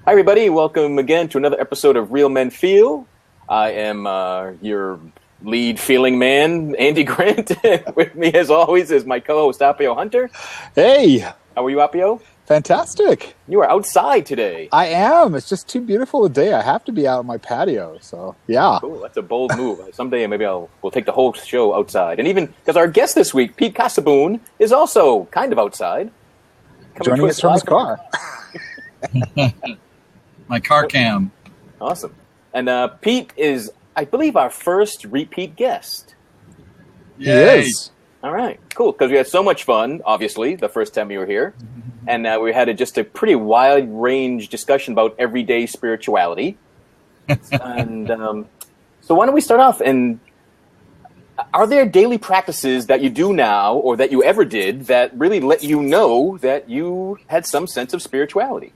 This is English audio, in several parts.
Hi, everybody. Welcome again to another episode of Real Men Feel. I am your lead feeling man, Andy Grant. With me, as always, is my co-host, Appio Hunter. Hey. How are you, Appio? Fantastic. You are outside today. I am. It's just too beautiful a day. I have to be out on my patio, so yeah. Cool. That's a bold move. Someday maybe we'll take the whole show outside. And even because our guest this week, Pete Cossaboon, is also kind of outside. Joining us from his car. My car cam. Awesome. And Pete is, I believe, our first repeat guest. He is. All right, cool. Because we had so much fun, obviously, the first time you were here. And we had just a pretty wide range discussion about everyday spirituality. And so why don't we start off? And are there daily practices that you do now or that you ever did that really let you know that you had some sense of spirituality?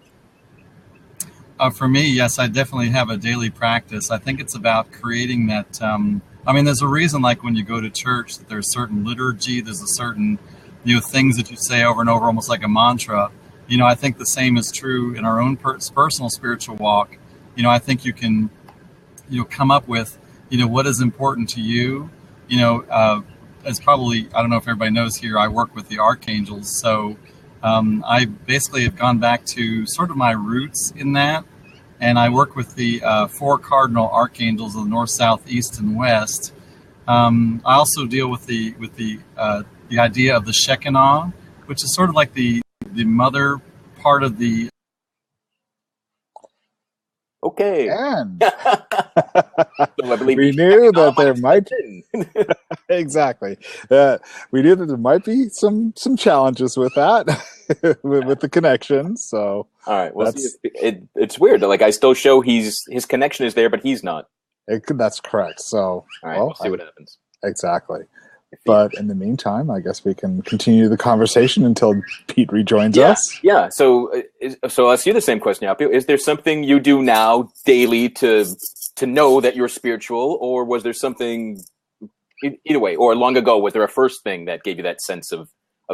For me, yes, I definitely have a daily practice. I think it's about creating that. There's a reason, like when you go to church, that there's certain liturgy, there's a certain, things that you say over and over, almost like a mantra. I think the same is true in our own personal spiritual walk. I think you can, come up with, what is important to you. As probably, I don't know if everybody knows here, I work with the Archangels. So I basically have gone back to sort of my roots in that. And I work with the 4 cardinal archangels of the north, south, east, and west. I also deal with the idea of the Shekinah, which is sort of like the mother part of the. Okay. And So I believe we knew that there might exactly. We knew that there might be some challenges with that, with the connection. So all right, well, it's weird. Like I still show his connection is there, but he's not. That's correct. So all right, we'll see what happens. Exactly. But in the meantime, I guess we can continue the conversation until Pete rejoins us. Yeah. So I'll ask you the same question, Appio. Is there something you do now daily to know that you're spiritual, or was there something either way, or long ago, was there a first thing that gave you that sense of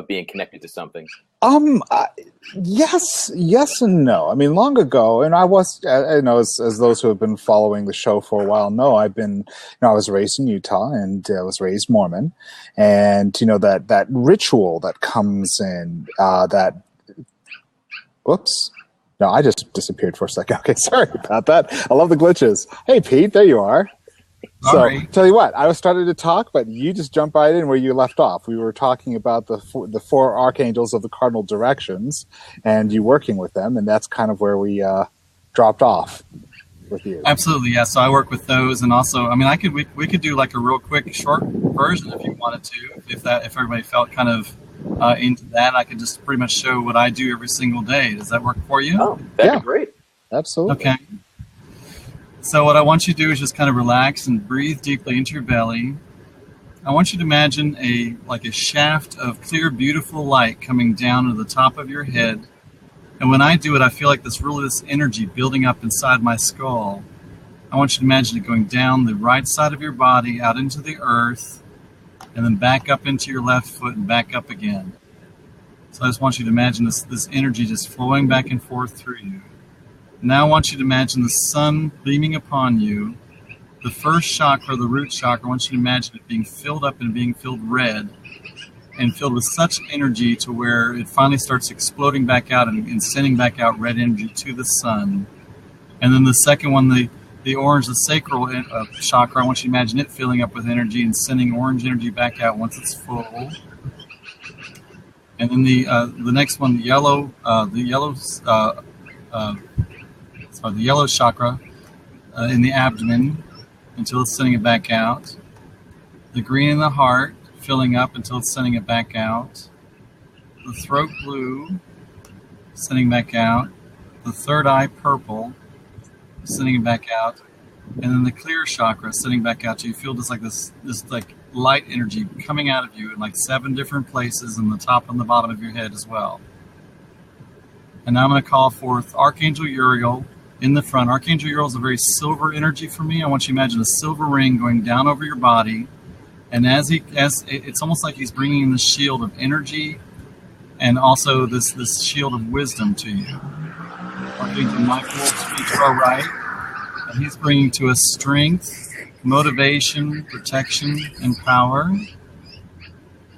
being connected to something? Yes and no. I mean, long ago, and I was, as those who have been following the show for a while know, I was raised in Utah and I was raised Mormon, and that ritual that comes in whoops. No, I just disappeared for a second. Okay, sorry about that. I love the glitches. Hey, Pete, there you are. Sorry. So, tell you what, I was starting to talk, but you just jumped right in where you left off. We were talking about the 4 archangels of the cardinal directions and you working with them, and that's kind of where we dropped off with you. Absolutely, yeah. So I work with those, and also, we could do like a real quick, short version if you wanted to, if everybody felt kind of into that. I could just pretty much show what I do every single day. Does that work for you? Oh, that'd be great. Absolutely. Okay. So what I want you to do is just kind of relax and breathe deeply into your belly. I want you to imagine a shaft of clear, beautiful light coming down to the top of your head. And when I do it, I feel like this energy building up inside my skull. I want you to imagine it going down the right side of your body, out into the earth, and then back up into your left foot and back up again. So I just want you to imagine this energy just flowing back and forth through you. Now I want you to imagine the sun beaming upon you. The first chakra, the root chakra, I want you to imagine it being filled up and being filled red and filled with such energy to where it finally starts exploding back out and sending back out red energy to the sun. And then the second one, the orange, the sacral chakra, I want you to imagine it filling up with energy and sending orange energy back out once it's full. And then the next one, the yellow chakra in the abdomen until it's sending it back out. The green in the heart, filling up until it's sending it back out. The throat blue, sending back out. The third eye purple, sending it back out. And then the clear chakra, sending back out. So you feel just like this like light energy coming out of you in like 7 different places in the top and the bottom of your head as well. And now I'm going to call forth Archangel Uriel in the front. Archangel Uriel is a very silver energy for me. I want you to imagine a silver ring going down over your body. And as it's almost like he's bringing this shield of energy and also this shield of wisdom to you. Archangel Michael to be to our right, and he's bringing to us strength, motivation, protection, and power.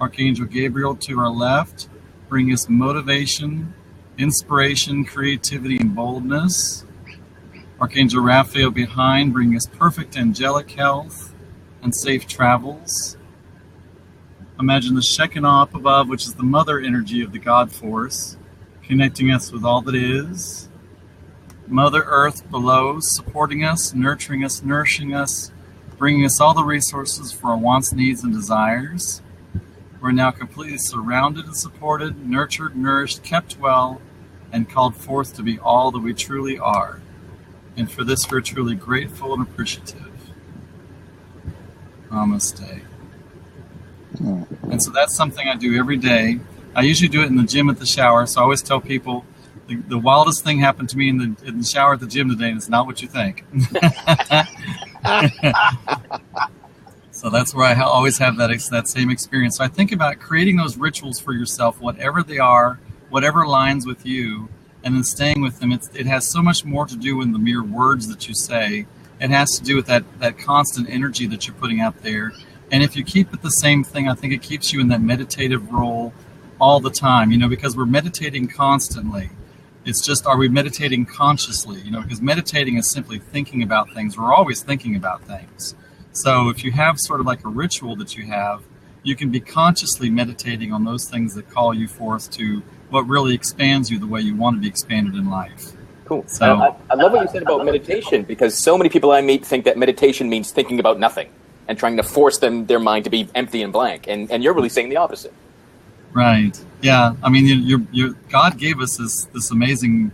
Archangel Gabriel to our left, bringing us motivation, inspiration, creativity, and boldness. Archangel Raphael behind, bringing us perfect angelic health and safe travels. Imagine the Shekinah up above, which is the mother energy of the God Force, connecting us with all that is. Mother Earth below, supporting us, nurturing us, nourishing us, bringing us all the resources for our wants, needs, and desires. We're now completely surrounded and supported, nurtured, nourished, kept well, and called forth to be all that we truly are. And for this, we're truly grateful and appreciative. Namaste. And so that's something I do every day. I usually do it in the gym at the shower. So I always tell people the wildest thing happened to me in the shower at the gym today, and it's not what you think. So that's where I always have that same experience. So I think about creating those rituals for yourself, whatever they are, whatever aligns with you, and then staying with them. It has so much more to do with the mere words that you say. It has to do with that constant energy that you're putting out there. And if you keep it the same thing, I think it keeps you in that meditative role all the time, because we're meditating constantly. It's just, are we meditating consciously? Because meditating is simply thinking about things. We're always thinking about things. So if you have sort of like a ritual that you have, you can be consciously meditating on those things that call you forth to what really expands you the way you want to be expanded in life. Cool. So I love what you said about meditation, because so many people I meet think that meditation means thinking about nothing and trying to force their mind to be empty and blank. And you're really saying the opposite. Right. Yeah. I mean, God gave us this amazing,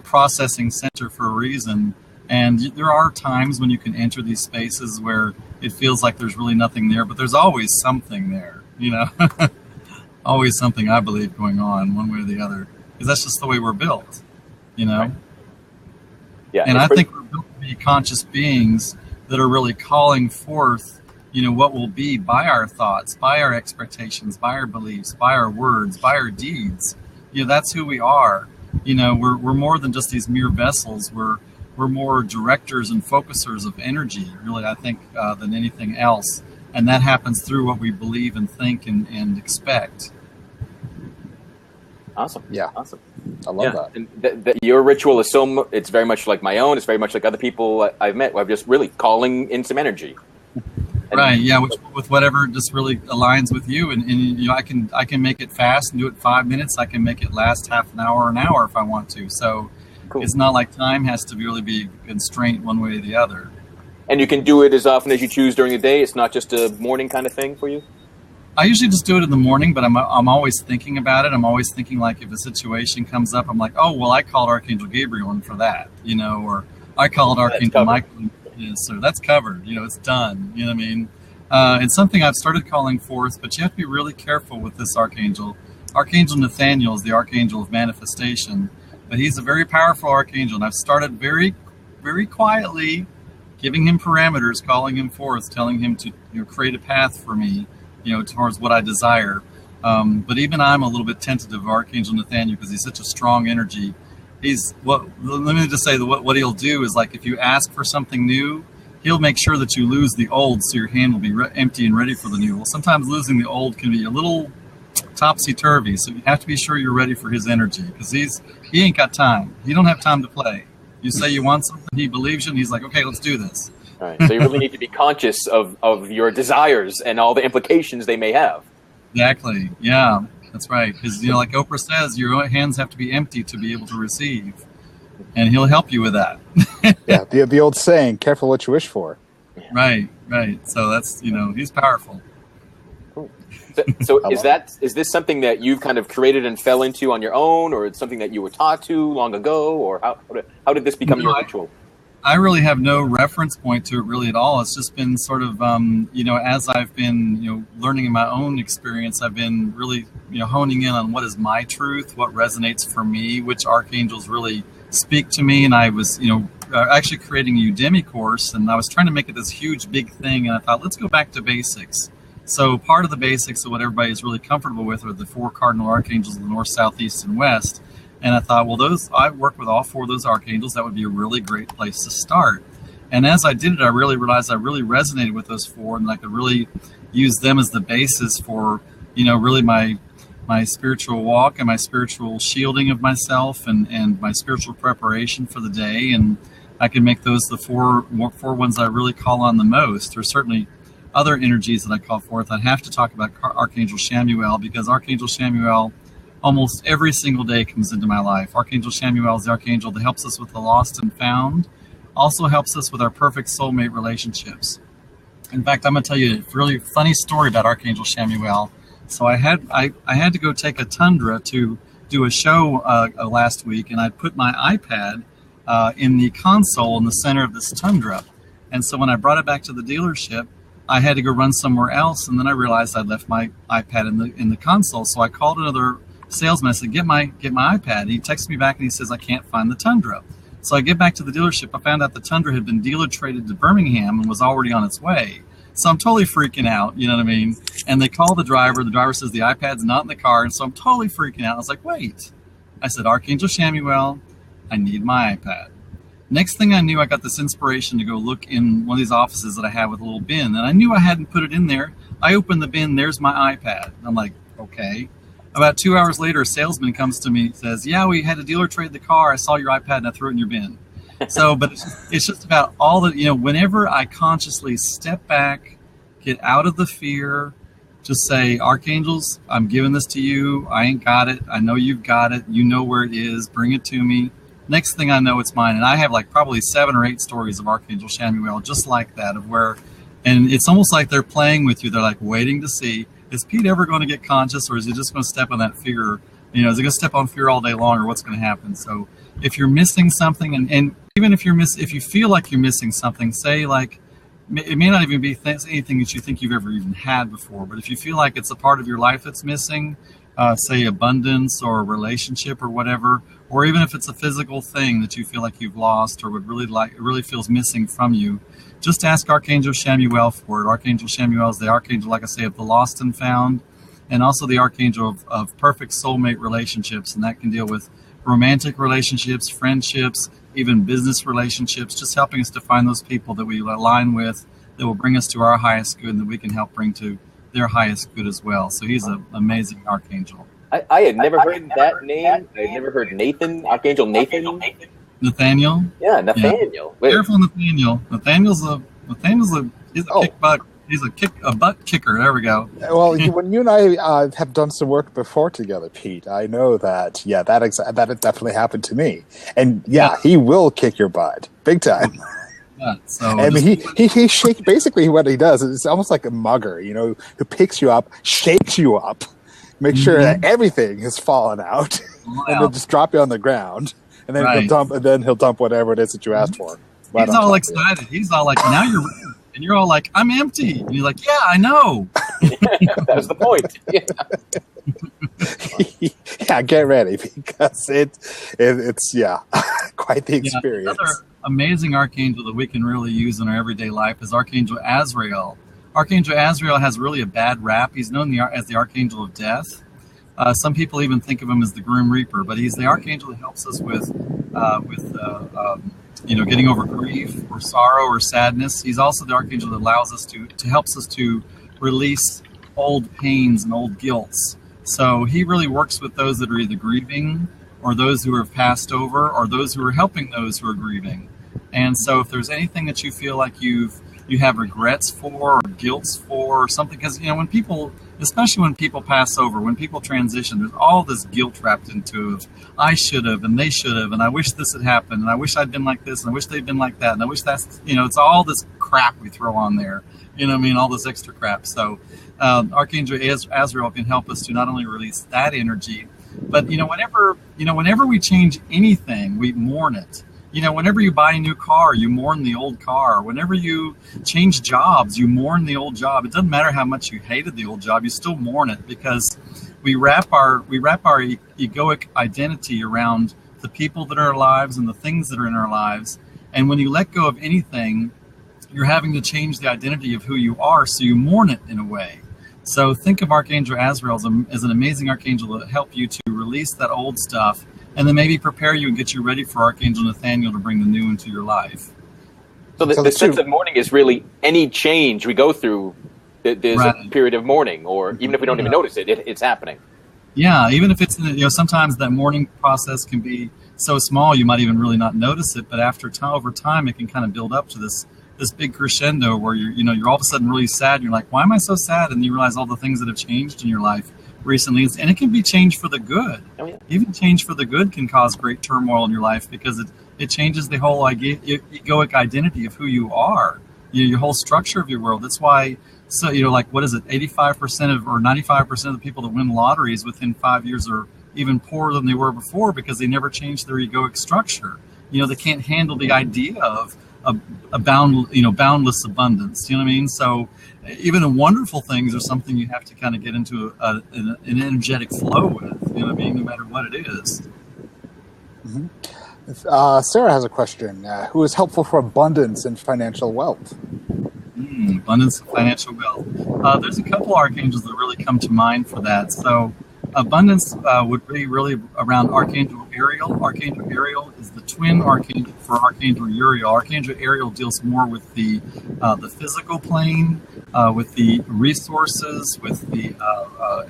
processing center for a reason. And there are times when you can enter these spaces where it feels like there's really nothing there, but there's always something there, always something, I believe, going on one way or the other, because that's just the way we're built, Right. Yeah. And I think we're built to be conscious beings that are really calling forth, what will be by our thoughts, by our expectations, by our beliefs, by our words, by our deeds. That's who we are. We're more than just these mere vessels. We're more directors and focusers of energy, really, I think, than anything else. And that happens through what we believe and think and expect. Awesome. Yeah. Awesome. I love that. And your ritual is it's very much like my own. It's very much like other people I've met. I'm just really calling in some energy. Right. Yeah. With whatever just really aligns with you. And I can make it fast and do it 5 minutes. I can make it last half an hour or an hour if I want to. So cool. It's not like time has to really be constrained one way or the other. And you can do it as often as you choose during the day. It's not just a morning kind of thing for you? I usually just do it in the morning, but I'm always thinking about it. I'm always thinking, like, if a situation comes up, I'm like, oh, well, I called Archangel Gabriel in for that, or I called Archangel Michael in for this, or that's covered, it's done, you know what I mean? It's something I've started calling forth, but you have to be really careful with this archangel. Archangel Nathaniel is the archangel of manifestation, but he's a very powerful archangel, and I've started very, very quietly giving him parameters, calling him forth, telling him to create a path for me, towards what I desire. But even I'm a little bit tentative of Archangel Nathaniel because he's such a strong energy. Let me just say that what he'll do is, like, if you ask for something new, he'll make sure that you lose the old so your hand will be empty and ready for the new. Well, sometimes losing the old can be a little topsy-turvy, so you have to be sure you're ready for his energy, because he ain't got time. He don't have time to play. You say you want something, he believes you, and he's like, okay, let's do this. All right. So you really need to be conscious of your desires and all the implications they may have. Exactly. Yeah, that's right. Because, like Oprah says, your hands have to be empty to be able to receive. And he'll help you with that. Yeah, the old saying, careful what you wish for. Right. So that's, he's powerful. Cool. So is this something that you've kind of created and fell into on your own, or it's something that you were taught to long ago, or how did this become your ritual? I really have no reference point to it really at all. It's just been sort of, as I've been, learning in my own experience, I've been really, honing in on what is my truth, what resonates for me, which archangels really speak to me. And I was, actually creating a Udemy course, and I was trying to make it this huge, big thing. And I thought, let's go back to basics. So part of the basics of what everybody is really comfortable with are the 4 cardinal archangels of the north, south, east, and west. And I thought, well, I work with all 4 of those archangels. That would be a really great place to start. And as I did it, I really realized I really resonated with those 4, and I could really use them as the basis for, really my spiritual walk and my spiritual shielding of myself and my spiritual preparation for the day. And I can make those the four ones I really call on the most. There's certainly other energies that I call forth. I have to talk about Archangel Shamuel, because Archangel Shamuel almost every single day comes into my life. Archangel Shamuel is the archangel that helps us with the lost and found, also helps us with our perfect soulmate relationships. In fact, I'm going to tell you a really funny story about Archangel Shamuel. So I had to go take a Tundra to do a show last week, and I put my iPad in the console in the center of this Tundra. And so when I brought it back to the dealership, I had to go run somewhere else, and then I realized I'd left my iPad in the console. So I called another salesman. I said, get my iPad. And he texted me back and he says, I can't find the Tundra. So I get back to the dealership. I found out the Tundra had been dealer traded to Birmingham and was already on its way. So I'm totally freaking out, you know what I mean? And they call the driver. The driver says the iPad's not in the car. And so I'm totally freaking out. I was like, wait. I said, Archangel Shamuel, I need my iPad. Next thing I knew, I got this inspiration to go look in one of these offices that I have with a little bin. And I knew I hadn't put it in there. I opened the bin. There's my iPad. I'm like, okay. About 2 hours later, a salesman comes to me and says, yeah, we had a dealer trade the car. I saw your iPad and I threw it in your bin. So, but it's just about all the, whenever I consciously step back, get out of the fear, just say, Archangels, I'm giving this to you. I ain't got it. I know you've got it. You know where it is. Bring it to me. Next thing I know, it's mine. And I have like probably 7 or 8 stories of Archangel Shamuel, just like that, of where, and it's almost like they're playing with you. They're like waiting to see, is Pete ever going to get conscious, or is he just going to step on that fear? Is he going to step on fear all day long, or what's going to happen? So if you're missing something, and even if you feel like you're missing something, say like, it may not even be anything that you think you've ever even had before, but if you feel like it's a part of your life that's missing, say abundance or a relationship or whatever, or even if it's a physical thing that you feel like you've lost or really feels missing from you, just ask Archangel Shamuel for it. Archangel Shamuel is the archangel, like I say, of the lost and found, and also the archangel of perfect soulmate relationships, and that can deal with romantic relationships, friendships, even business relationships, just helping us to find those people that we align with, that will bring us to our highest good, and that we can help bring to their highest good as well. So he's an amazing archangel. I had never heard that name. I had never heard Nathan, Archangel Nathan. Nathaniel? Yeah, Nathaniel. Yeah. Careful, Nathaniel. Nathaniel's a butt kicker. There we go. Well, when you and I have done some work before together, Pete, I know that, that definitely happened to me. And he will kick your butt big time. Yeah, so I mean, he shakes. Basically, what he does is it's almost like a mugger, who picks you up, shakes you up, make sure that everything has fallen out, and then just drop you on the ground, and then he'll dump whatever it is that you asked for. Right, he's all excited. He's all like, "Now you're ready," and you're all like, "I'm empty," and you're like, "Yeah, I know." That was the point. Yeah, get ready, because it's quite the experience. Another amazing archangel that we can really use in our everyday life is Archangel Azrael. Archangel Azrael has really a bad rap. He's known as the Archangel of Death. Some people even think of him as the Grim Reaper, but he's the archangel that helps us with getting over grief or sorrow or sadness. He's also the archangel that allows us to helps us to release old pains and old guilts. So he really works with those that are either grieving, or those who have passed over, or those who are helping those who are grieving. And so if there's anything that you feel like you have regrets for, or guilts for, or something, because when people, especially when people pass over, when people transition, there's all this guilt wrapped into it. I should have, and they should have, and I wish this had happened, and I wish I'd been like this, and I wish they'd been like that, and I wish that's, it's all this crap we throw on there. All this extra crap. So Archangel Azrael can help us to not only release that energy, but whenever we change anything, we mourn it. Whenever you buy a new car, you mourn the old car. Whenever you change jobs, you mourn the old job. It doesn't matter how much you hated the old job, you still mourn it, because we wrap our egoic identity around the people that are in our lives and the things that are in our lives. And when you let go of anything, you're having to change the identity of who you are, so you mourn it in a way. So think of Archangel Azrael as an amazing archangel that help you to release that old stuff and then maybe prepare you and get you ready for Archangel Nathaniel to bring the new into your life. So the sense of mourning is really any change we go through, there's a period of mourning, or even if we don't even notice it, it's happening. Yeah, even if it's, sometimes that mourning process can be so small you might even really not notice it, but over time it can kind of build up to this big crescendo where you're all of a sudden really sad. You're like, why am I so sad? And you realize all the things that have changed in your life recently, and it can be changed for the good. Oh, yeah. Even change for the good can cause great turmoil in your life, because it changes the whole egoic identity of who you are, your whole structure of your world. That's why, what is it, 85% or 95% of the people that win lotteries within 5 years are even poorer than they were before, because they never changed their egoic structure. They can't handle the idea of a boundless abundance. You know what I mean? So even the wonderful things are something you have to kind of get into an energetic flow with. You know what I mean? No matter what it is. Mm-hmm. Sarah has a question. Who is helpful for abundance and financial wealth? Abundance and financial wealth. There's a couple archangels that really come to mind for that. So abundance would be really around Archangel Ariel. Archangel Ariel is the twin archangel for Archangel Uriel. Archangel Ariel deals more with the physical plane, with the resources, with the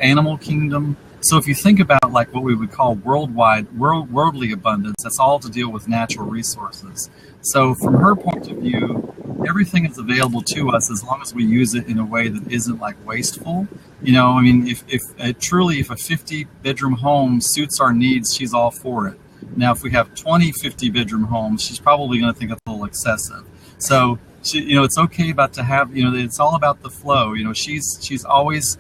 animal kingdom. So if you think about like what we would call worldly abundance, that's all to deal with natural resources. So from her point of view, everything is available to us as long as we use it in a way that isn't like wasteful. If a 50-bedroom home suits our needs, she's all for it. Now, if we have 20 50-bedroom homes, she's probably going to think it's a little excessive. So, it's okay to have, it's all about the flow. She's always,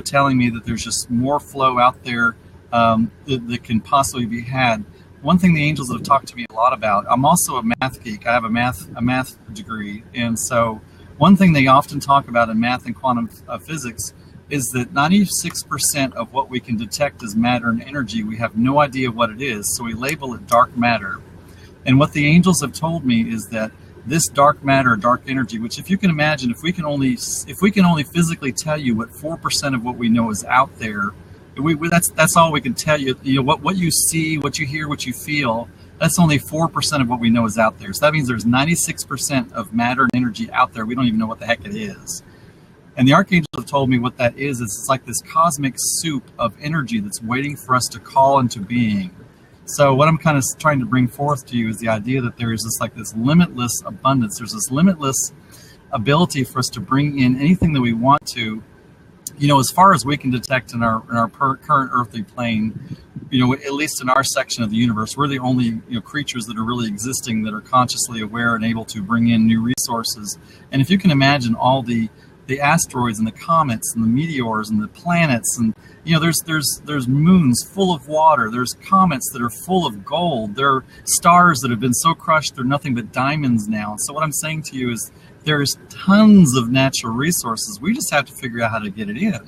telling me that there's just more flow out there that can possibly be had. One thing the angels have talked to me a lot about, I'm also a math geek. I have a math degree. And so one thing they often talk about in math and quantum physics is that 96% of what we can detect as matter and energy, we have no idea what it is. So we label it dark matter. And what the angels have told me is that this dark matter, dark energy, which if you can imagine, if we can only physically tell you what 4% of what we know is out there, that's all we can tell you. What you see, what you hear, what you feel, that's only 4% of what we know is out there. So that means there's 96% of matter and energy out there. We don't even know what the heck it is. And the archangels have told me what that is it's like this cosmic soup of energy that's waiting for us to call into being. So what I'm kind of trying to bring forth to you is the idea that there is this limitless abundance. There's this limitless ability for us to bring in anything that we want to, as far as we can detect in our current earthly plane, at least in our section of the universe, we're the only creatures that are really existing that are consciously aware and able to bring in new resources. And if you can imagine all the asteroids and the comets and the meteors and the planets, and there's moons full of water, there's comets that are full of gold, there are stars that have been so crushed they're nothing but diamonds now. So what I'm saying to you is there's tons of natural resources. We just have to figure out how to get it in.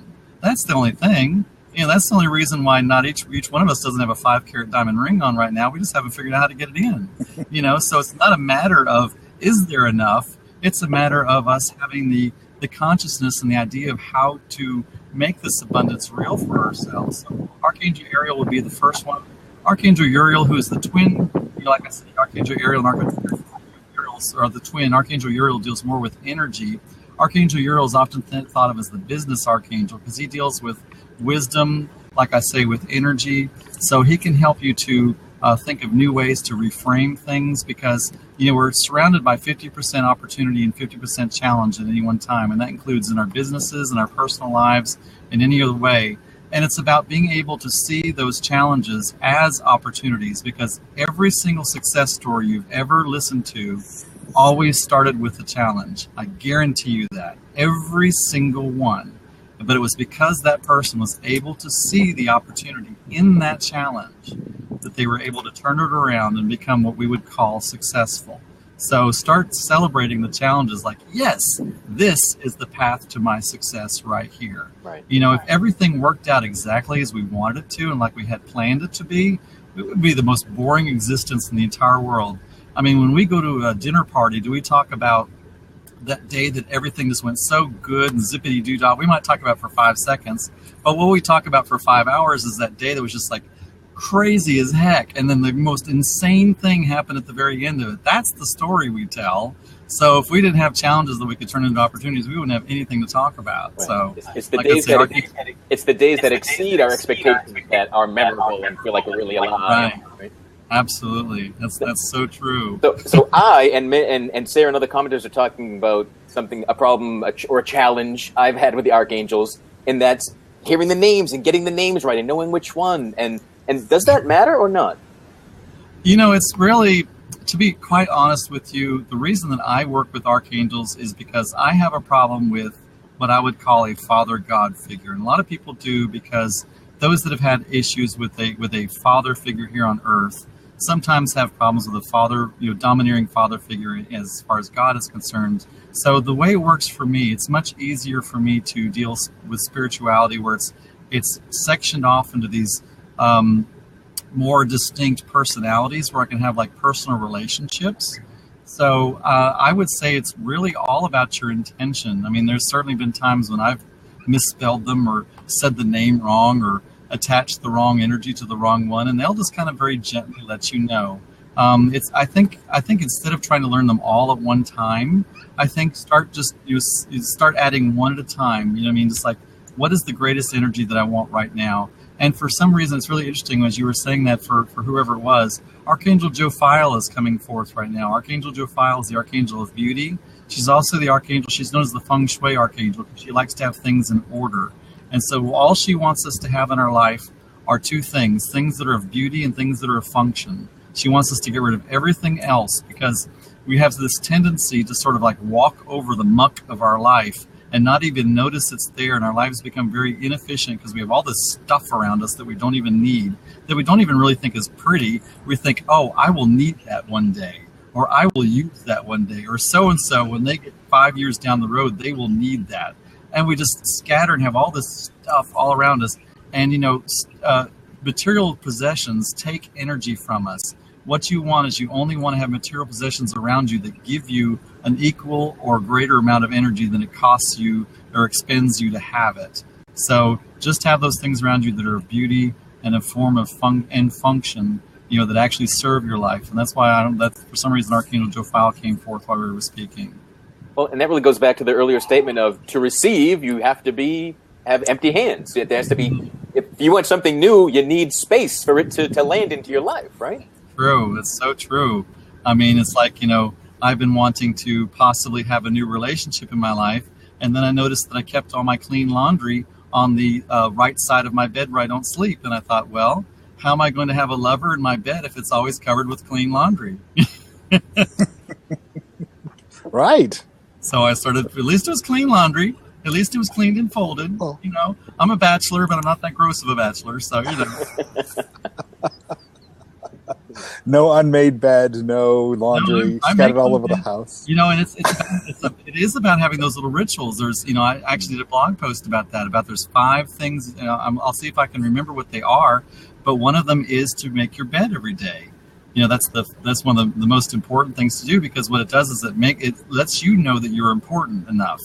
That's the only thing. That's the only reason why not each one of us doesn't have a 5-carat diamond ring on right now. We just haven't figured out how to get it in. So it's not a matter of is there enough. It's a matter of us having the consciousness and the idea of how to make this abundance real for ourselves. So Archangel Ariel would be the first one. Archangel Uriel, who is the twin, like I said, Archangel Ariel and Archangel Uriel are the twin. Archangel Uriel deals more with energy. Archangel Uriel is often thought of as the business archangel because he deals with wisdom, like I say, with energy. So he can help you to think of new ways to reframe things because, we're surrounded by 50% opportunity and 50% challenge at any one time. And that includes in our businesses and our personal lives in any other way. And it's about being able to see those challenges as opportunities because every single success story you've ever listened to always started with a challenge. I guarantee you that. Every single one. But it was because that person was able to see the opportunity in that challenge that they were able to turn it around and become what we would call successful. So start celebrating the challenges like, yes, this is the path to my success right here. Right. If everything worked out exactly as we wanted it to and like we had planned it to be, it would be the most boring existence in the entire world. I mean, when we go to a dinner party, do we talk about that day that everything just went so good and zippity-doo-dah? We might talk about it for 5 seconds, but what we talk about for 5 hours is that day that was just like crazy as heck, and then the most insane thing happened at the very end of it. That's the story we tell. So if we didn't have challenges that we could turn into opportunities, we wouldn't have anything to talk about. Right. So it's the days that exceed our expectations that are memorable and feel like we're really alive. Right? Absolutely, that's so true. So I and Sarah and other commenters are talking about a problem or a challenge I've had with the Archangels, and that's hearing the names and getting the names right and knowing which one. And does that matter or not? It's really, to be quite honest with you, the reason that I work with Archangels is because I have a problem with what I would call a father God figure, and a lot of people do, because those that have had issues with a father figure here on Earth sometimes have problems with a father, domineering father figure as far as God is concerned. So the way it works for me, it's much easier for me to deal with spirituality where it's sectioned off into these more distinct personalities where I can have like personal relationships. So I would say it's really all about your intention. I mean, there's certainly been times when I've misspelled them or said the name wrong or attached the wrong energy to the wrong one, and they'll just kind of very gently let you know. I think instead of trying to learn them all at one time, I think start adding one at a time. Just like, what is the greatest energy that I want right now? And for some reason, it's really interesting as you were saying that for whoever it was, Archangel Jophiel is coming forth right now. Archangel Jophiel is the Archangel of Beauty. She's also the Archangel. She's known as the Feng Shui Archangel because she likes to have things in order. And so all she wants us to have in our life are two things that are of beauty and things that are of function. She wants us to get rid of everything else because we have this tendency to sort of like walk over the muck of our life and not even notice it's there, and our lives become very inefficient because we have all this stuff around us that we don't even need, that we don't even really think is pretty. We think, oh, I will need that one day, or I will use that one day, or so-and-so, when they get 5 years down the road, they will need that. And we just scatter and have all this stuff all around us. And, material possessions take energy from us. What you want is you only want to have material possessions around you that give you an equal or greater amount of energy than it costs you or expends you to have it. So just have those things around you that are of beauty and a form of function, that actually serve your life. And that's why for some reason Archangel Jophiel came forth while we were speaking. Well, and that really goes back to the earlier statement of to receive, you have to have empty hands. There has to be, if you want something new, you need space for it to land into your life, right? True. That's so true. I mean, it's like, I've been wanting to possibly have a new relationship in my life. And then I noticed that I kept all my clean laundry on the right side of my bed where I don't sleep. And I thought, well, how am I going to have a lover in my bed if it's always covered with clean laundry? Right. So I started, at least it was clean laundry. At least it was cleaned and folded. Oh. I'm a bachelor, but I'm not that gross of a bachelor. So, No unmade bed, no laundry, scattered all over the house. And it is about having those little rituals. There's, I actually did a blog post about that. There's 5 things. I'll see if I can remember what they are. But one of them is to make your bed every day. That's one of the most important things to do, because what it does is it lets you know that you're important enough,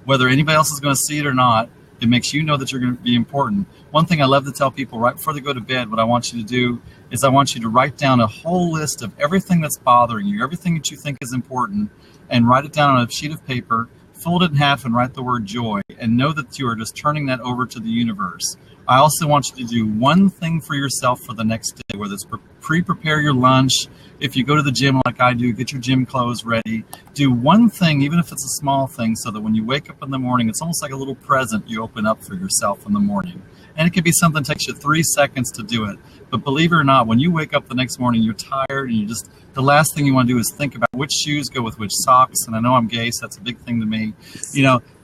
whether anybody else is going to see it or not. It makes you know that you're going to be important. One thing I love to tell people right before they go to bed, what I want you to do is I want you to write down a whole list of everything that's bothering you, everything that you think is important, and write it down on a sheet of paper, fold it in half, and write the word joy, and know that you are just turning that over to the universe. I also want you to do one thing for yourself for the next day, whether it's prepare your lunch. If you go to the gym like I do, get your gym clothes ready. Do one thing, even if it's a small thing, so that when you wake up in the morning, it's almost like a little present you open up for yourself in the morning. And it could be something that takes you 3 seconds to do it. But believe it or not, when you wake up the next morning, you're tired, and the last thing you want to do is think about which shoes go with which socks. And I know I'm gay, so that's a big thing to me.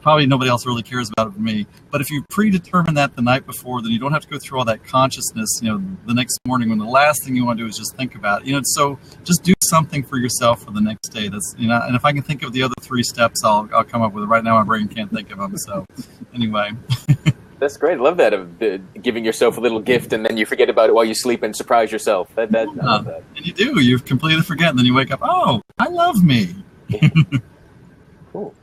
Probably nobody else really cares about it but me. But if you predetermine that the night before, then you don't have to go through all that consciousness, the next morning when the last thing you want to do is just think about it. So just do something for yourself for the next day. That's, and if I can think of the other 3 steps, I'll come up with it. Right now, my brain can't think of them. So anyway. That's great. I love that, of giving yourself a little gift and then you forget about it while you sleep and surprise yourself. I love that. And you do. You completely forget, and then you wake up, oh, I love me. Cool.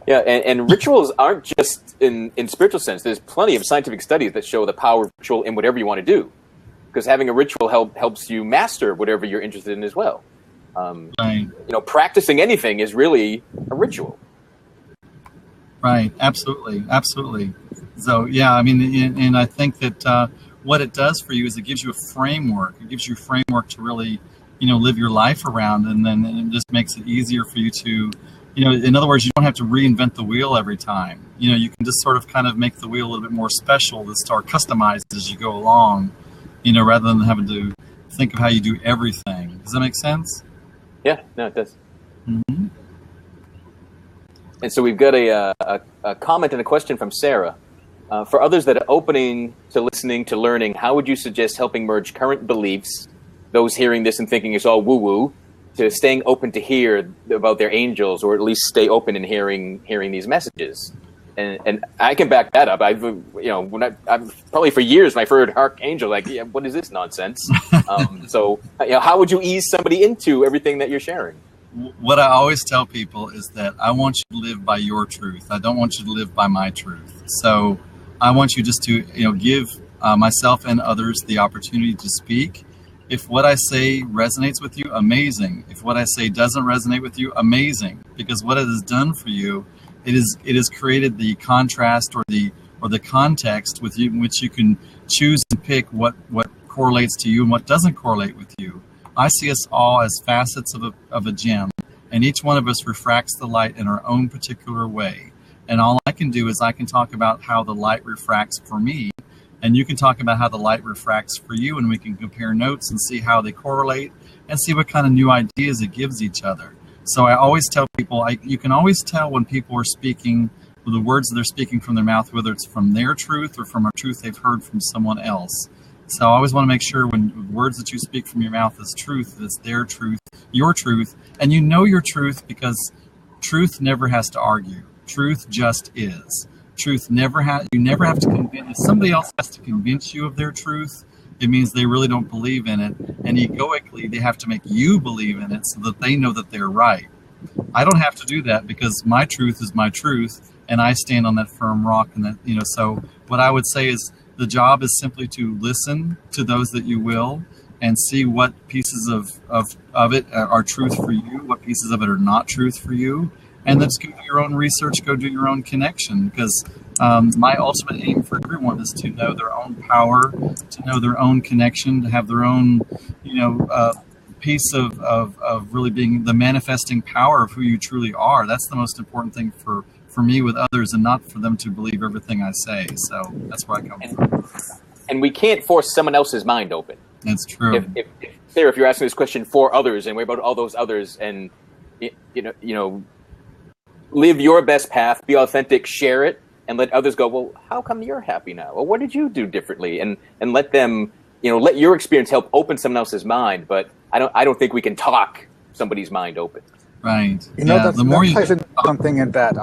Yeah, and rituals aren't just in spiritual sense. There's plenty of scientific studies that show the power of ritual in whatever you want to do, because having a ritual helps you master whatever you're interested in as well. Right. Practicing anything is really a ritual. Right. Absolutely. Absolutely. So, yeah, I mean, and I think that what it does for you is it gives you a framework. It gives you a framework to really, live your life around, and then it just makes it easier for you to, in other words, you don't have to reinvent the wheel every time. You can just sort of kind of make the wheel a little bit more special, to start customized as you go along, rather than having to think of how you do everything. Does that make sense? Yeah, no, it does. Mm-hmm. And so we've got a comment and a question from Sarah. For others that are opening to listening to learning, how would you suggest helping merge current beliefs, those hearing this and thinking it's all woo-woo, to staying open to hear about their angels, or at least stay open in hearing these messages? And I can back that up. I've probably for years when I've heard Archangel, like, yeah, what is this nonsense? So how would you ease somebody into everything that you're sharing? What I always tell people is that I want you to live by your truth. I don't want you to live by my truth. So I want you just to, give myself and others the opportunity to speak. If what I say resonates with you, amazing. If what I say doesn't resonate with you, amazing. Because what it has done for you, it has created the contrast or the context with you, in which you can choose to pick what correlates to you and what doesn't correlate with you. I see us all as facets of a gem, and each one of us refracts the light in our own particular way. And all I can do is I can talk about how the light refracts for me, and you can talk about how the light refracts for you, and we can compare notes and see how they correlate and see what kind of new ideas it gives each other. So I always tell people, you can always tell when people are speaking, the words that they're speaking from their mouth, whether it's from their truth or from a truth they've heard from someone else. So I always want to make sure when words that you speak from your mouth is truth, it's their truth, your truth, and you know your truth, because truth never has to argue. Truth just is. Truth you never have to convince. If somebody else has to convince you of their truth, it means they really don't believe in it, and egoically they have to make you believe in it so that they know that they're right. I don't have to do that, because my truth is my truth, and I stand on that firm rock. And that, so what I would say is, the job is simply to listen to those that you will, and see what pieces of it are truth for you, what pieces of it are not truth for you, and then just go do your own research, go do your own connection. Because my ultimate aim for everyone is to know their own power, to know their own connection, to have their own, piece of really being the manifesting power of who you truly are. That's the most important thing for me with others, and not for them to believe everything I say. So that's where I come from. And we can't force someone else's mind open. That's true. Sarah, if you're asking this question for others, and we're about all those others, and live your best path, be authentic, share it, and let others go, well, how come you're happy now? Well, what did you do differently? And let them, let your experience help open someone else's mind. But I don't think we can talk somebody's mind open. Right. That's something that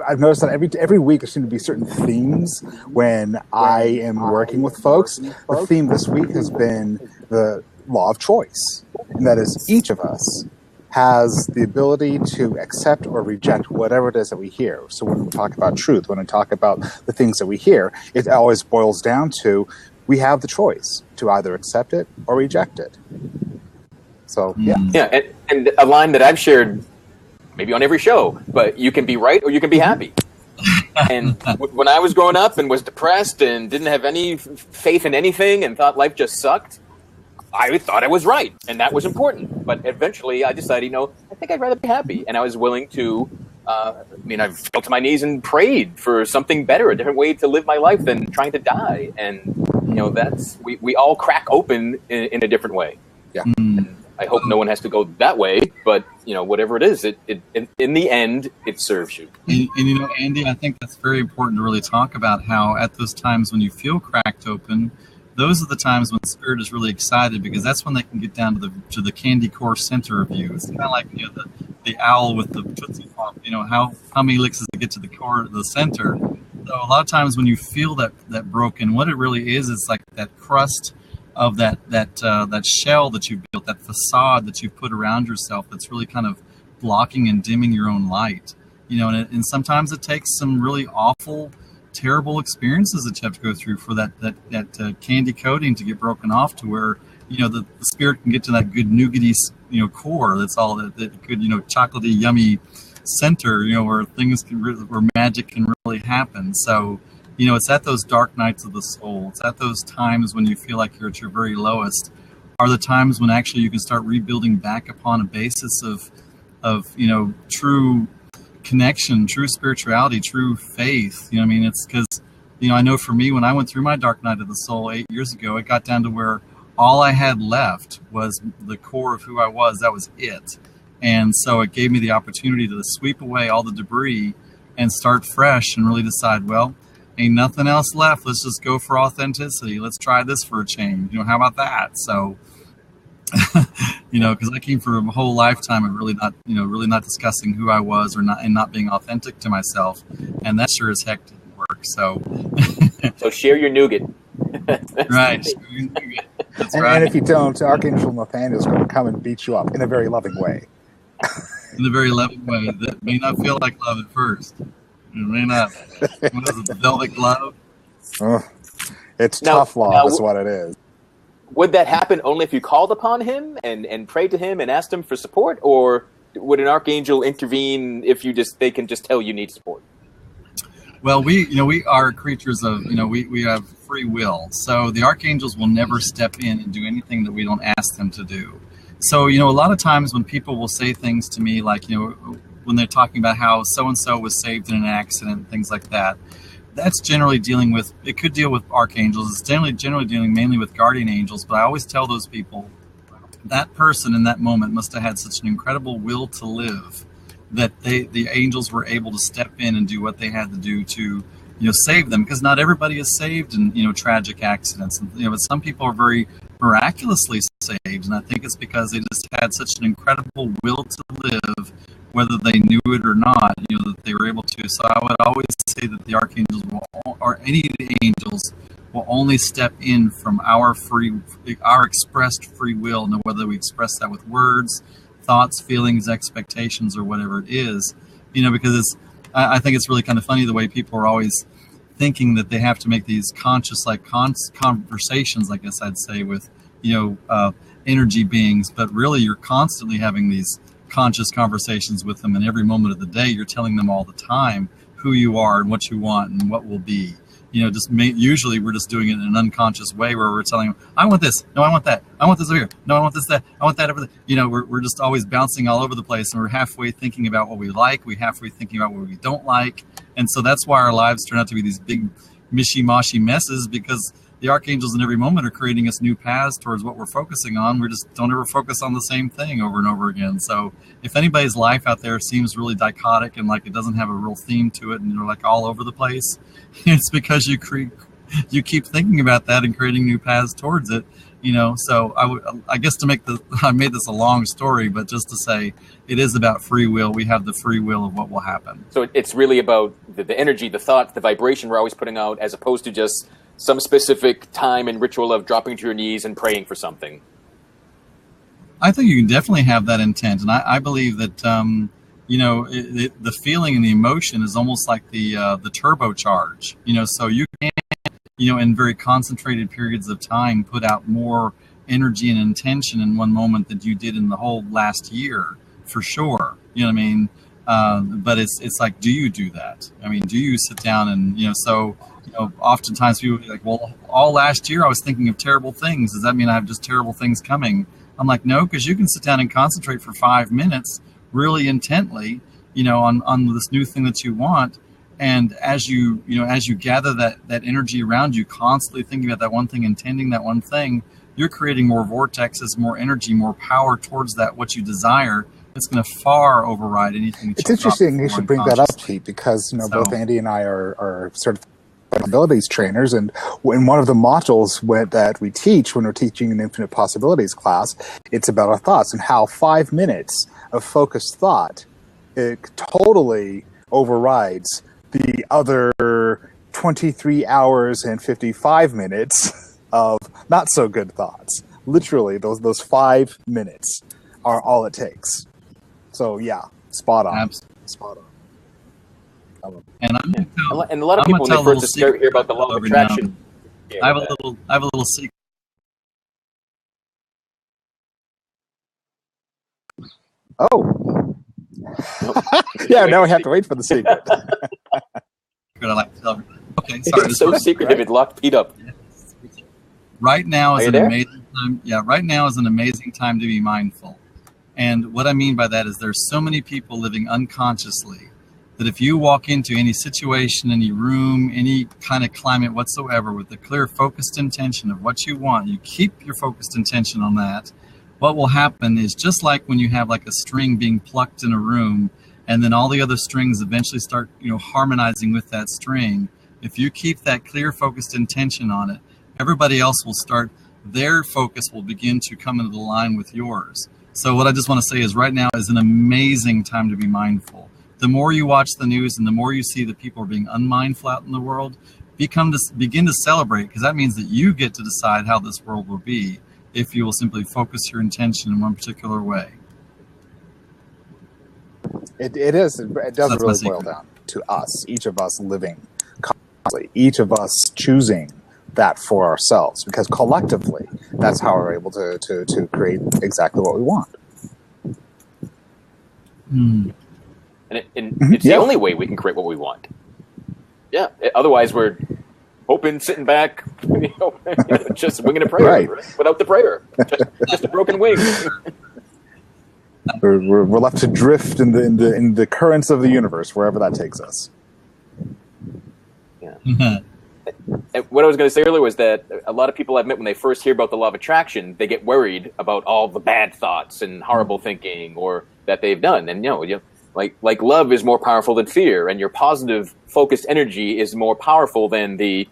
I've noticed that every week there seem to be certain themes when I am working with folks. The theme this week has been the law of choice. And that is, each of us has the ability to accept or reject whatever it is that we hear. So when we talk about truth, when we talk about the things that we hear, it always boils down to, we have the choice to either accept it or reject it. So, yeah. Yeah, and a line that I've shared maybe on every show, but you can be right or you can be happy. And when I was growing up and was depressed and didn't have any faith in anything and thought life just sucked, I thought I was right, and that was important. But eventually I decided, I think I'd rather be happy. And I was willing to, I fell to my knees and prayed for something better, a different way to live my life than trying to die. And, we all crack open in a different way. Yeah. And I hope no one has to go that way, but whatever it is, it in the end it serves you. And Andy, I think that's very important to really talk about how at those times when you feel cracked open, those are the times when spirit is really excited, because that's when they can get down to the candy core center of you. It's kind of like the owl with the Tootsie Pop. How many licks does it get to the core, the center? So a lot of times when you feel that broken, what it really is like that crust of that shell that you built, that facade that you put around yourself, that's really kind of blocking and dimming your own light. and sometimes it takes some really awful, terrible experiences that you have to go through for that candy coating to get broken off to where, the spirit can get to that good nougaty, core. That's all that good, chocolatey, yummy center, where where magic can really happen. So, it's at those dark nights of the soul. It's at those times when you feel like you're at your very lowest, are the times when actually you can start rebuilding back upon a basis of true connection, true spirituality, true faith. It's because, I know for me, when I went through my dark night of the soul 8 years ago, it got down to where all I had left was the core of who I was. That was it. And so it gave me the opportunity to sweep away all the debris and start fresh and really decide, well, ain't nothing else left. Let's just go for authenticity. Let's try this for a change. How about that? So, because I came from a whole lifetime of really not discussing who I was and not being authentic to myself. And that sure as heck didn't work. So, so share your nougat. Right. That's right. And if you don't, Archangel Nathaniel is going to come and beat you up in a very loving way. In a very loving way that may not feel like love at first. It may not. What is it, the velvet glove? It's tough love is what it is. Would that happen only if you called upon him and prayed to him and asked him for support, or would an archangel intervene if they can just tell you need support? Well, we are creatures of, we have free will. So the archangels will never step in and do anything that we don't ask them to do. So, a lot of times when people will say things to me like, when they're talking about how so-and-so was saved in an accident, things like that, that's generally it could deal with archangels. It's generally dealing mainly with guardian angels. But I always tell those people, that person in that moment must have had such an incredible will to live that the angels were able to step in and do what they had to do to, save them. Because not everybody is saved in, tragic accidents. And, but some people are very miraculously saved. And I think it's because they just had such an incredible will to live, whether they knew it or not, that they were able to. So I would always say that the archangels or any of the angels will only step in from our expressed free will. Now, whether we express that with words, thoughts, feelings, expectations, or whatever it is, because I think it's really kind of funny the way people are always thinking that they have to make these conscious, conversations, I guess I'd say, with, energy beings. But really, you're constantly having these conscious conversations with them, and every moment of the day you're telling them all the time who you are and what you want and what will be. Usually we're just doing it in an unconscious way where we're telling them, I want this, no I want that, I want this over here, no I want this, that, I want that over there. We're just always bouncing all over the place, and we're halfway thinking about what we like, we halfway thinking about what we don't like. And so that's why our lives turn out to be these big mishy-moshy messes, because the archangels in every moment are creating us new paths towards what we're focusing on. We just don't ever focus on the same thing over and over again. So if anybody's life out there seems really dichotic and like it doesn't have a real theme to it and you're like all over the place, it's because you keep thinking about that and creating new paths towards it. So I guess I made this a long story, but just to say it is about free will. We have the free will of what will happen. So it's really about the energy, the thought, the vibration we're always putting out, as opposed to just some specific time and ritual of dropping to your knees and praying for something. I think you can definitely have that intent. And I believe that, the feeling and the emotion is almost like the turbocharge, so you can, in very concentrated periods of time, put out more energy and intention in one moment than you did in the whole last year, for sure. You know what I mean? But it's like, do you do that? I mean, do you sit down and, oftentimes people be like, well, all last year I was thinking of terrible things. Does that mean I have just terrible things coming? I'm like, no, because you can sit down and concentrate for 5 minutes really intently, on this new thing that you want. And as you gather that energy around you, constantly thinking about that one thing, intending that one thing, you're creating more vortexes, more energy, more power towards that, what you desire. It's going to far override anything. It's interesting you should bring that up, Pete, because, both Andy and I are sort of abilities trainers, and in one of the modules that we teach when we're teaching an infinite possibilities class, it's about our thoughts and how 5 minutes of focused thought, it totally overrides the other 23 hours and 55 minutes of not so good thoughts. Literally, those 5 minutes are all it takes. So yeah, spot on. Absolutely. Spot on. And I'm gonna tell, And a lot of I'm gonna people, tell when a they little first hear about the law of every now and attraction, then. I have a little secret. Oh, Nope. yeah. Now we have to wait for the secret. I like to tell everybody. Okay, sorry. It's so secretive. It locked Pete up. Right now Are is you an there? amazing time. Yeah, right now is an amazing time to be mindful. And what I mean by that is there's so many people living unconsciously that if you walk into any situation, any room, any kind of climate whatsoever with a clear focused intention of what you want, you keep your focused intention on that, what will happen is just like when you have like a string being plucked in a room and then all the other strings eventually start, harmonizing with that string. If you keep that clear focused intention on it, everybody else will start, their focus will begin to come into the line with yours. So what I just want to say is right now is an amazing time to be mindful. The more you watch the news and the more you see that people are being unmindful out in the world, begin to celebrate, because that means that you get to decide how this world will be if you will simply focus your intention in one particular way. It is. It does really boil down to us, each of us living consciously, each of us choosing that for ourselves, because collectively, that's how we're able to create exactly what we want. Mm. And it's the only way we can create what we want. Yeah. Otherwise, we're hoping, sitting back, just winging a prayer, right? Without the prayer, just a broken wing. We're left to drift in the currents of the universe, wherever that takes us. Yeah. And what I was going to say earlier was that a lot of people I've met, when they first hear about the law of attraction, they get worried about all the bad thoughts and horrible thinking or that they've done. And like love is more powerful than fear, and your positive focused energy is more powerful than the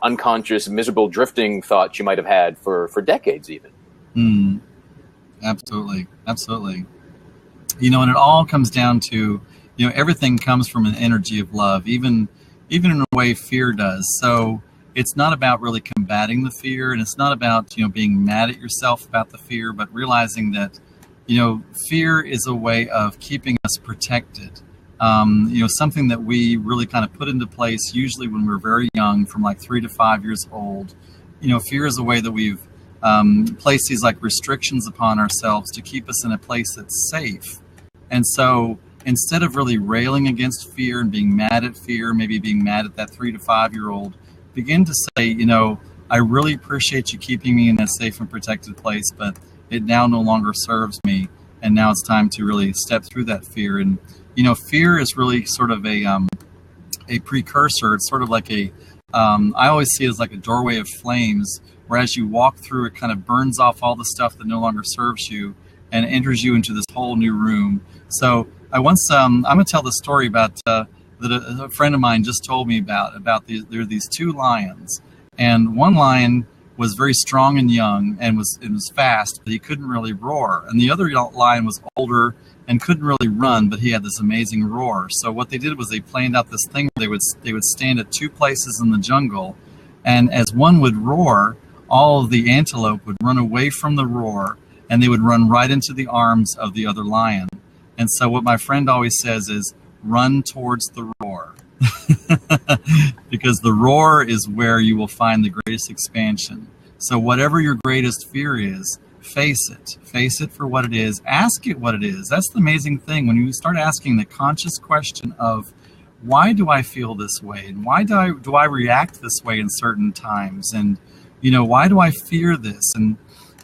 unconscious miserable drifting thoughts you might have had for decades even. Absolutely. And it all comes down to, everything comes from an energy of love, even in a way fear does. So it's not about really combating the fear, and it's not about, being mad at yourself about the fear, but realizing that, fear is a way of keeping us protected. Something that we really kind of put into place usually when we're very young, from like 3 to 5 years old. Fear is a way that we've placed these like restrictions upon ourselves to keep us in a place that's safe. And so instead of really railing against fear and being mad at fear, maybe being mad at that 3 to 5 year old, begin to say, I really appreciate you keeping me in that safe and protected place, but it now no longer serves me. And now it's time to really step through that fear. And, fear is really sort of a precursor. It's sort of like I always see it as like a doorway of flames, where as you walk through, it kind of burns off all the stuff that no longer serves you and enters you into this whole new room. So I'm going to tell the story about that a friend of mine just told me about there are these 2 lions, and one lion was very strong and young and was fast, but he couldn't really roar. And the other lion was older and couldn't really run, but he had this amazing roar. So what they did was they planned out this thing where they would stand at 2 places in the jungle, and as one would roar, all of the antelope would run away from the roar, and they would run right into the arms of the other lion. And so what my friend always says is, run towards the roar. Because the roar is where you will find the greatest expansion. So whatever your greatest fear is, face it for what it is. Ask it what it is. That's the amazing thing. When you start asking the conscious question of, why do I feel this way? And why do I react this way in certain times? And, why do I fear this? And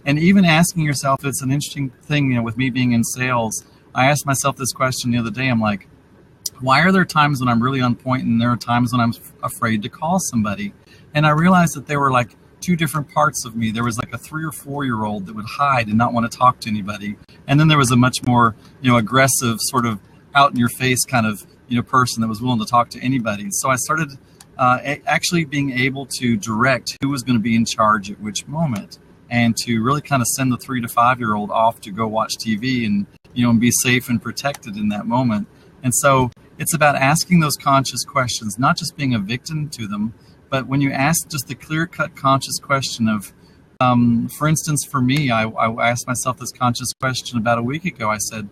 even asking yourself, it's an interesting thing, with me being in sales, I asked myself this question the other day. I'm like, why are there times when I'm really on point and there are times when I'm afraid to call somebody? And I realized that there were like 2 different parts of me. There was like a 3 or 4 year old that would hide and not want to talk to anybody. And then there was a much more, aggressive, sort of out in your face kind of, person that was willing to talk to anybody. So I started actually being able to direct who was going to be in charge at which moment, and to really kind of send the 3 to 5 year old off to go watch TV and, and be safe and protected in that moment. And so it's about asking those conscious questions, not just being a victim to them, but when you ask just the clear-cut conscious question of, for instance, for me, I asked myself this conscious question about a week ago. I said,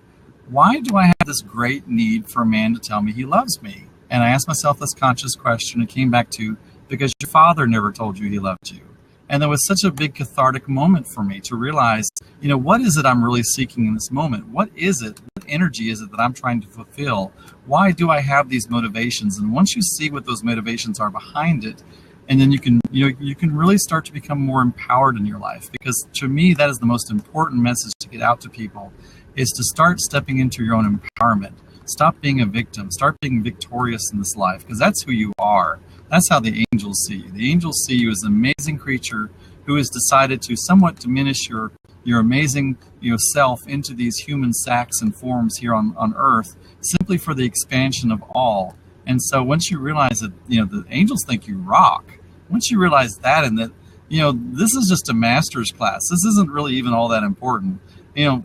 why do I have this great need for a man to tell me he loves me? And I asked myself this conscious question and came back to, because your father never told you he loved you. And that was such a big cathartic moment for me to realize, what is it I'm really seeking in this moment? What is it? What energy is it that I'm trying to fulfill? Why do I have these motivations? And once you see what those motivations are behind it, and then you can really start to become more empowered in your life. Because to me, that is the most important message to get out to people, is to start stepping into your own empowerment. Stop being a victim. Start being victorious in this life, because that's who you are. That's how the angels see you. The angels see you as an amazing creature who has decided to somewhat diminish your amazing self into these human sacks and forms here on Earth, simply for the expansion of all. And so once you realize that the angels think you rock, once you realize that, and that this is just a master's class, this isn't really even all that important.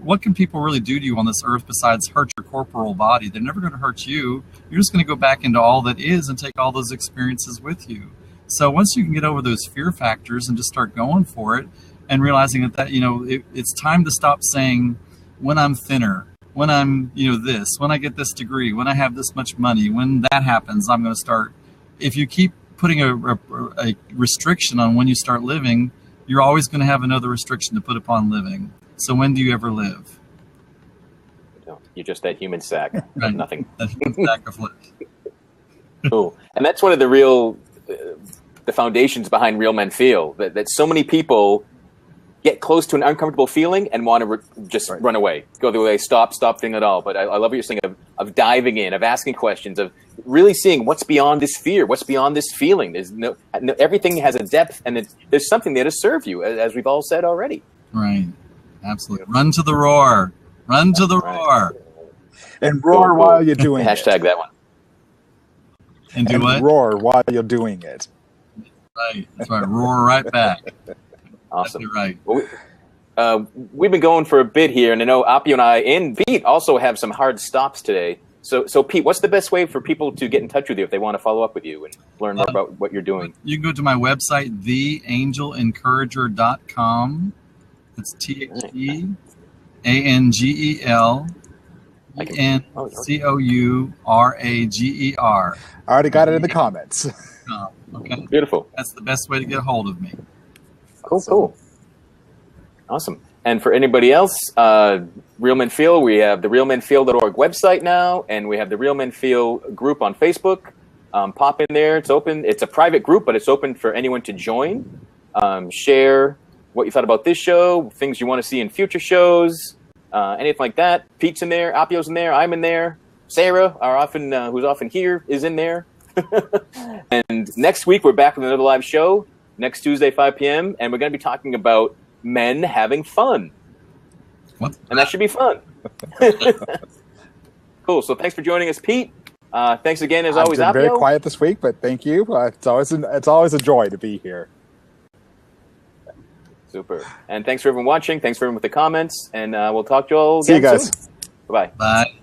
What can people really do to you on this earth besides hurt your corporal body? They're never going to hurt you. You're just going to go back into all that is and take all those experiences with you. So once you can get over those fear factors and just start going for it, and realizing that it's time to stop saying, when I'm thinner, when I'm this, when I get this degree, when I have this much money, when that happens, I'm going to start. If you keep putting a restriction on when you start living, you're always going to have another restriction to put upon living. So when do you ever live? You're just that human sack. Right. Nothing. That human sack of flesh. Cool. And that's one of the real, the foundations behind Real Men Feel, that so many people get close to an uncomfortable feeling and want to just run away, go the way, stop thinking at all. But I love what you're saying of diving in, of asking questions, of really seeing what's beyond this fear, what's beyond this feeling. There's everything has a depth, and there's something there to serve you, as we've all said already. Right. Absolutely. Run to the roar. Run to the roar. And roar while you're doing it. Hashtag that one. And do what? Roar while you're doing it. Right. That's right. Roar right back. Awesome. That's right. Well, we've been going for a bit here, and I know Appio and I and Pete also have some hard stops today. So Pete, what's the best way for people to get in touch with you if they want to follow up with you and learn more about what you're doing? You can go to my website, theangelencourager.com. It's TheAngelencourager. I already got it in the comments. Okay. Beautiful. That's the best way to get a hold of me. Cool. Awesome. And for anybody else, Real Men Feel, we have the realmenfeel.org website now, and we have the Real Men Feel group on Facebook. Pop in there. It's open. It's a private group, but it's open for anyone to join. Share what you thought about this show, things you want to see in future shows, anything like that. Pete's in there, Appio's in there, I'm in there. Sarah, who's often here, is in there. And next week, we're back with another live show, next Tuesday, 5 p.m., and we're going to be talking about men having fun. What? And that should be fun. Cool. So thanks for joining us, Pete. Thanks again, as always, Appio. I've been very quiet this week, but thank you. It's always a joy to be here. Super. And thanks for everyone watching. Thanks for everyone with the comments. And we'll talk to you all again See you guys. soon. Bye-bye. Bye.